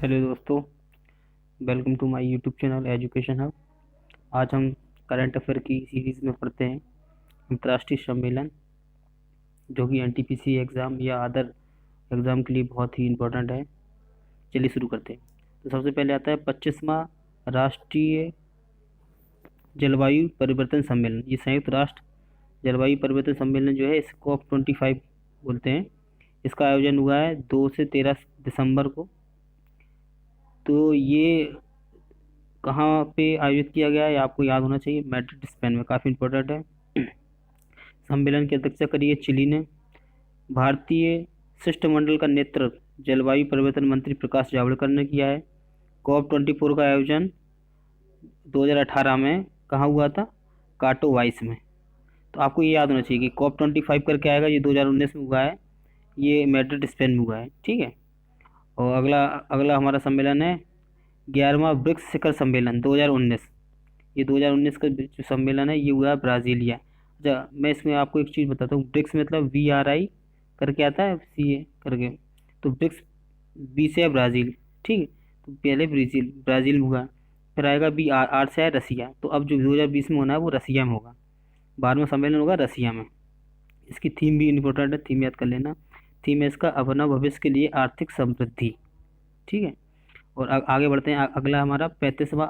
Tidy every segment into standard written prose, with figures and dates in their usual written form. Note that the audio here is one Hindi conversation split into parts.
हेलो दोस्तों, welcome to my YouTube channel education hub. आज हम करंट अफेयर की सीरीज़ में पढ़ते हैं अंतर्राष्ट्रीय सम्मेलन, जो कि एनटीपीसी एग्ज़ाम या अदर एग्ज़ाम के लिए बहुत ही इम्पोर्टेंट है। चलिए शुरू करते हैं। तो सबसे पहले आता है 25वां राष्ट्रीय जलवायु परिवर्तन सम्मेलन। ये संयुक्त राष्ट्र जलवायु परिवर्तन सम्मेलन जो है, इसे COP25 बोलते हैं। इसका आयोजन हुआ है 2 से 13 दिसंबर को। तो ये कहाँ पे आयोजित किया गया है, आपको याद होना चाहिए, मैड्रिड स्पेन में। काफ़ी इंपॉर्टेंट है। सम्मेलन की अध्यक्षता करी है चिली ने। भारतीय शिष्टमंडल का नेतृत्व जलवायु परिवर्तन मंत्री प्रकाश जावड़ेकर ने किया है। COP24 का आयोजन 2018 में कहाँ हुआ था? काटोवाइस में। तो आपको ये याद होना चाहिए कि COP25 करके आएगा, ये 2019 में हुआ है, ये मैड्रिड स्पेन में हुआ है। ठीक है। और अगला अगला हमारा सम्मेलन है 11वां ब्रिक्स शिखर सम्मेलन 2019। ये 2019 का जो सम्मेलन है, ये हुआ है ब्राज़ीलिया। अच्छा, मैं इसमें आपको एक चीज़ बताता हूँ। ब्रिक्स मतलब VRI करके आता है, CA करके। तो ब्रिक्स बी से है ब्राज़ील। ठीक है। तो पहले ब्राज़ील में हुआ, फिर आएगा BR से है रसिया। तो अब जो 2020 में होना है वो रसिया में होगा। 12वां सम्मेलन होगा रसिया में। इसकी थीम भी इम्पोर्टेंट है, थीम याद कर लेना। थीम है इसका अभिनव भविष्य के लिए आर्थिक समृद्धि। ठीक है। और आगे बढ़ते हैं। अगला हमारा 35वां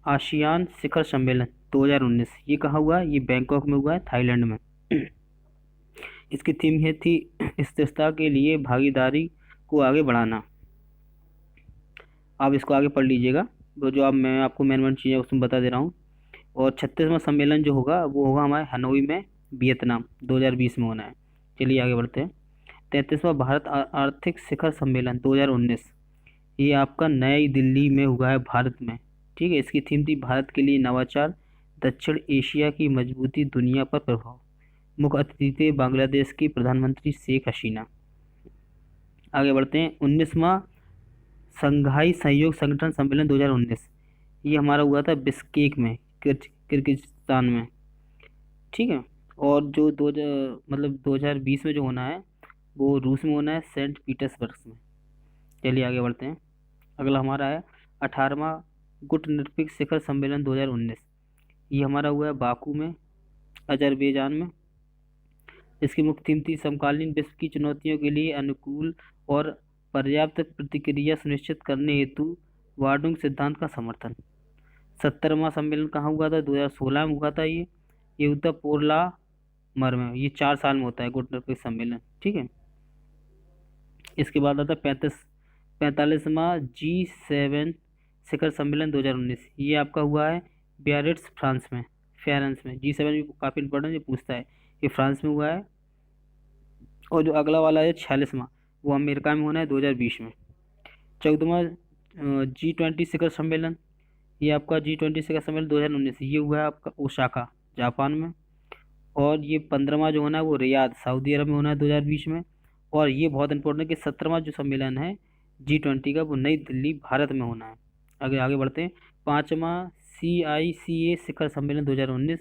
आसियान शिखर सम्मेलन 2019। ये कहाँ हुआ? ये बैंकॉक में हुआ है, थाईलैंड में। इसकी थीम ये थी स्थिरता के लिए भागीदारी को आगे बढ़ाना। आप इसको आगे पढ़ लीजिएगा। वो जो आप मैं आपको मेन चीज़ें उसमें बता दे रहा हूँ। और 36वां सम्मेलन जो होगा वो होगा हमारे हनोई में, वियतनाम। 2020 में होना है। चलिए आगे बढ़ते हैं। 33वां भारत आर्थिक शिखर सम्मेलन 2019। ये आपका नई दिल्ली में हुआ है, भारत में। ठीक है। इसकी थीम थी भारत के लिए नवाचार, दक्षिण एशिया की मजबूती, दुनिया पर प्रभाव। मुख्य अतिथि थे बांग्लादेश की प्रधानमंत्री शेख हसीना। आगे बढ़ते हैं। 19वां संघाई सहयोग संगठन सम्मेलन 2019। ये हमारा हुआ था बिश्केक में, किर्गिस्तान में। ठीक है। और जो 2020 में जो होना है वो रूस में होना है, सेंट पीटर्सबर्ग में। चलिए आगे बढ़ते हैं। अगला हमारा है 18वां गुटनिरपेक्ष शिखर सम्मेलन 2019। ये हमारा हुआ है बाकू में, अजरबैजान में। इसकी मुख्य थीम थी समकालीन विश्व की चुनौतियों के लिए अनुकूल और पर्याप्त प्रतिक्रिया सुनिश्चित करने हेतु वार्डुंग सिद्धांत का समर्थन। 70वां सम्मेलन कहाँ हुआ था? 2016 में हुआ था। ये हुआ था पोर्लामर में। ये 4 साल में होता है गुटनिरपेक्ष सम्मेलन। ठीक है। इसके बाद आता है 45वां G7 शिखर सम्मेलन 2019। ये आपका हुआ है बियारिट्ज, फ्रांस में, G7 भी काफ़ी इंपॉर्टेंट, ये पूछता है। ये फ्रांस में हुआ है। और जो अगला वाला है 46वां, वो अमेरिका में होना है 2020 में। 14वां G20 शिखर सम्मेलन, ये आपका G20 शिखर सम्मेलन 2019। ये हुआ है आपका ओसाका, जापान में। और ये 15वां जो होना है वो रियाद, सऊदी अरब में होना है 2020 में। और ये बहुत इंपॉर्टेंट है कि 17वां जो सम्मेलन है G20 का, वो नई दिल्ली, भारत में होना है। आगे आगे बढ़ते हैं। 5वां CICA शिखर सम्मेलन 2019।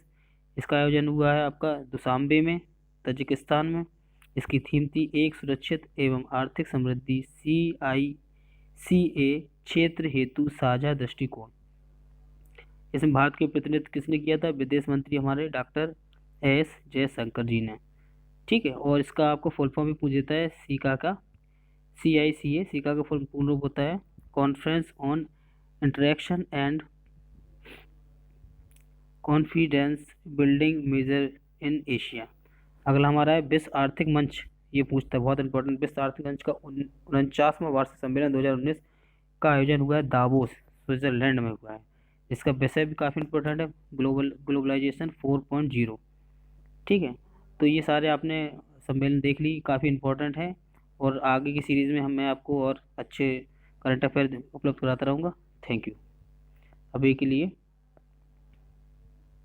इसका आयोजन हुआ है आपका दुशांबे में, तजिकिस्तान में। इसकी थीम थी एक सुरक्षित एवं आर्थिक समृद्धि, CICA क्षेत्र हेतु साझा दृष्टिकोण। इसमें भारत के प्रतिनिधित्व किसने किया था? विदेश मंत्री हमारे डॉक्टर S जयशंकर जी ने। ठीक है। और इसका आपको फुल फॉर्म भी पूछ देता है सीका का। CICA, सीका का फुल पूर्ण रूप होता है conference on interaction and confidence building measure in Asia. अगला हमारा है विश्व आर्थिक मंच। ये पूछता है, बहुत इंपॉर्टेंट। विश्व आर्थिक मंच का 49वां वार्षिक सम्मेलन 2019 का आयोजन हुआ है दावोस, स्विट्जरलैंड में हुआ है। इसका विषय भी काफ़ी इंपॉर्टेंट है, ग्लोबलाइजेशन 4.0। ठीक है। तो ये सारे आपने सम्मेलन देख ली, काफ़ी इंपॉर्टेंट है। और आगे की सीरीज़ में मैं आपको और अच्छे करंट अफेयर उपलब्ध कराता रहूँगा। Thank you. अभी के लिए